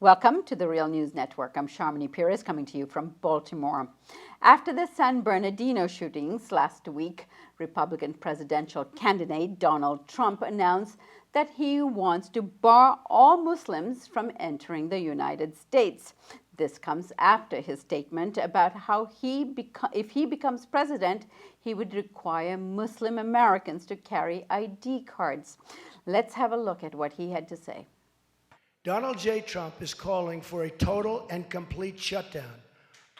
Welcome to the Real News Network. I'm Sharmini Pires coming to you from Baltimore. After the San Bernardino shootings last week, Republican presidential candidate Donald Trump announced that he wants to bar all Muslims from entering the United States. This comes after his statement about how if he becomes president, he would require Muslim Americans to carry ID cards. Let's have a look at what he had to say. Donald J. Trump is calling for a total and complete shutdown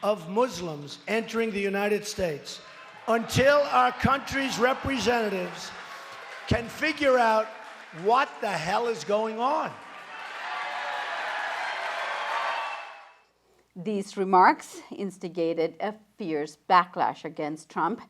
of Muslims entering the United States until our country's representatives can figure out what the hell is going on. These remarks instigated a fierce backlash against Trump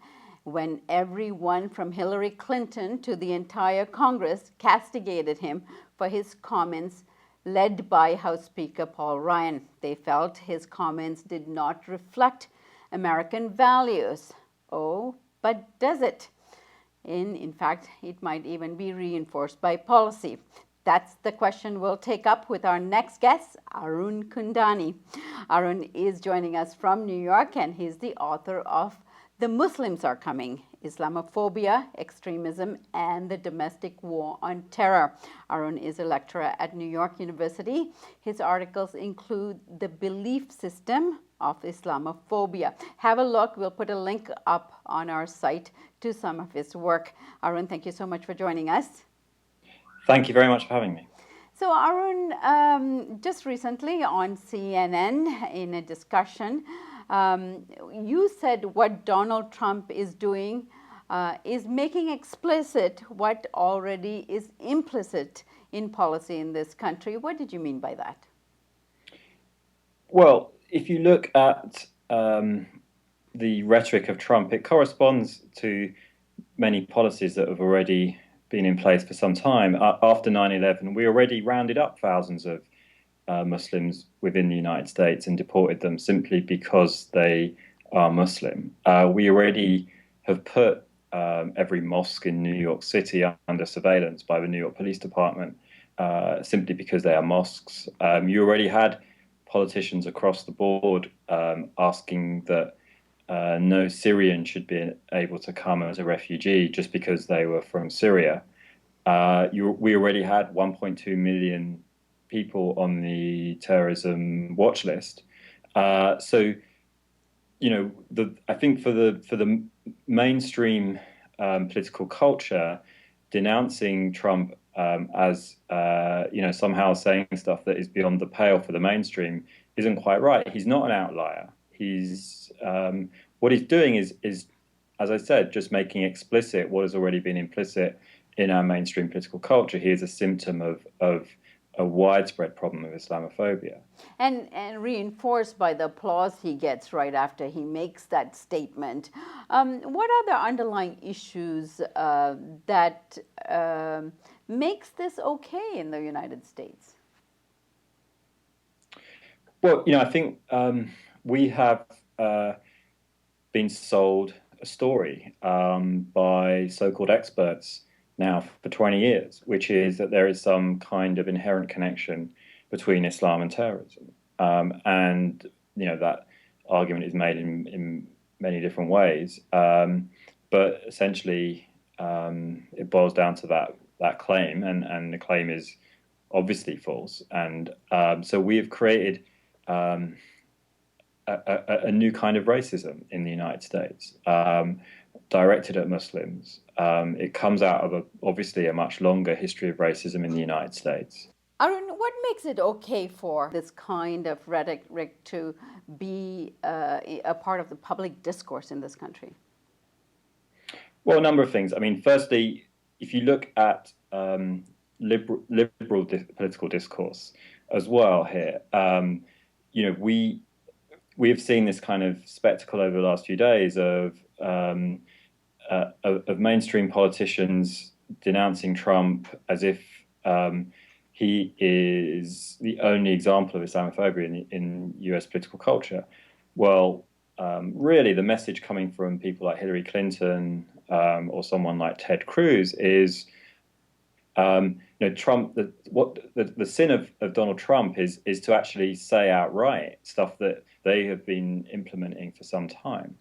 when everyone from Hillary Clinton to the entire Congress castigated him for his comments, led by House Speaker Paul Ryan. They felt his comments did not reflect American values. Oh, but does it? In fact, it might even be reinforced by policy. That's the question we'll take up with our next guest, Arun Kundnani. Arun is joining us from New York, and he's the author of The Muslims Are Coming: Islamophobia, Extremism, and the Domestic War on Terror. Arun is a lecturer at New York University. His articles include The Belief System of Islamophobia. Have a look. We'll put a link up on our site to some of his work. Arun, thank you so much for joining us. Thank you very much for having me. So Arun, just recently on CNN in a discussion, you said what Donald Trump is doing is making explicit what already is implicit in policy in this country. What did you mean by that? Well, if you look at the rhetoric of Trump, it corresponds to many policies that have already been in place for some time. After 9/11, we already rounded up thousands of Muslims within the United States and deported them simply because they are Muslim. We already have put every mosque in New York City under surveillance by the New York Police Department simply because they are mosques. You already had politicians across the board asking that no Syrian should be able to come as a refugee just because they were from Syria. We already had 1.2 million people on the terrorism watch list. So, you know, I think for the mainstream political culture, denouncing Trump as somehow saying stuff that is beyond the pale for the mainstream isn't quite right. He's not an outlier. What he's doing is, as I said, just making explicit what has already been implicit in our mainstream political culture. He is a symptom of a widespread problem of Islamophobia. And reinforced by the applause he gets right after he makes that statement. What are the underlying issues that makes this okay in the United States? Well, I think we have been sold a story by so-called experts now for 20 years, which is that there is some kind of inherent connection between Islam and terrorism. And, that argument is made in many different ways. But essentially, it boils down to that claim, and the claim is obviously false. And so we have created a new kind of racism in the United States, directed at Muslims. It comes out of obviously a much longer history of racism in the United States. Arun, what makes it okay for this kind of rhetoric to be a part of the public discourse in this country? Well, a number of things. I mean, firstly, if you look at liberal political discourse as well here, we have seen this kind of spectacle over the last few days of mainstream politicians denouncing Trump as if he is the only example of Islamophobia in US political culture. Well, really, the message coming from people like Hillary Clinton or someone like Ted Cruz is Trump. The sin of Donald Trump is to actually say outright stuff that they have been implementing for some time.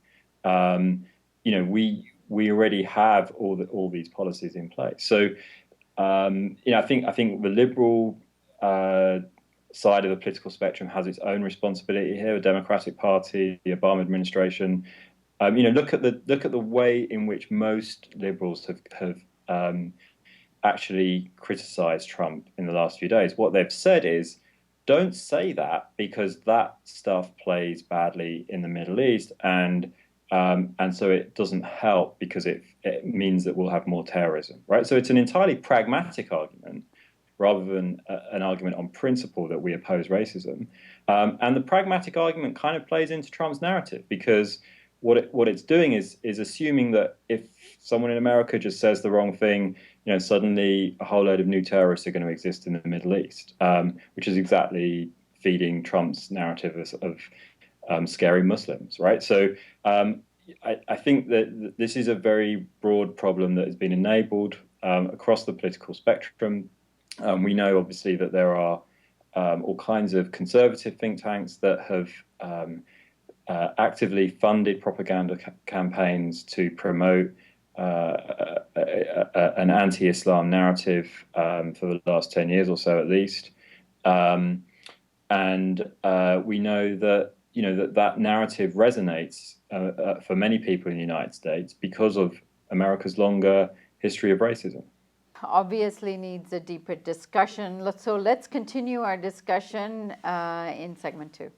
We already have all these policies in place. So I think the liberal side of the political spectrum has its own responsibility here. The Democratic Party, the Obama administration. Look at the way in which most liberals have actually criticized Trump in the last few days. What they've said is, don't say that because that stuff plays badly in the Middle East, and so it doesn't help because it means that we'll have more terrorism, right? So it's an entirely pragmatic argument rather than an argument on principle that we oppose racism. And the pragmatic argument kind of plays into Trump's narrative because what it's doing is assuming that if someone in America just says the wrong thing, suddenly a whole load of new terrorists are going to exist in the Middle East, which is exactly feeding Trump's narrative of scary Muslims, right? So I think that this is a very broad problem that has been enabled across the political spectrum. We know, obviously, that there are all kinds of conservative think tanks that have actively funded propaganda campaigns to promote an anti-Islam narrative for the last 10 years or so, at least. And we know that that narrative resonates for many people in the United States because of America's longer history of racism. Obviously needs a deeper discussion. So let's continue our discussion in segment 2.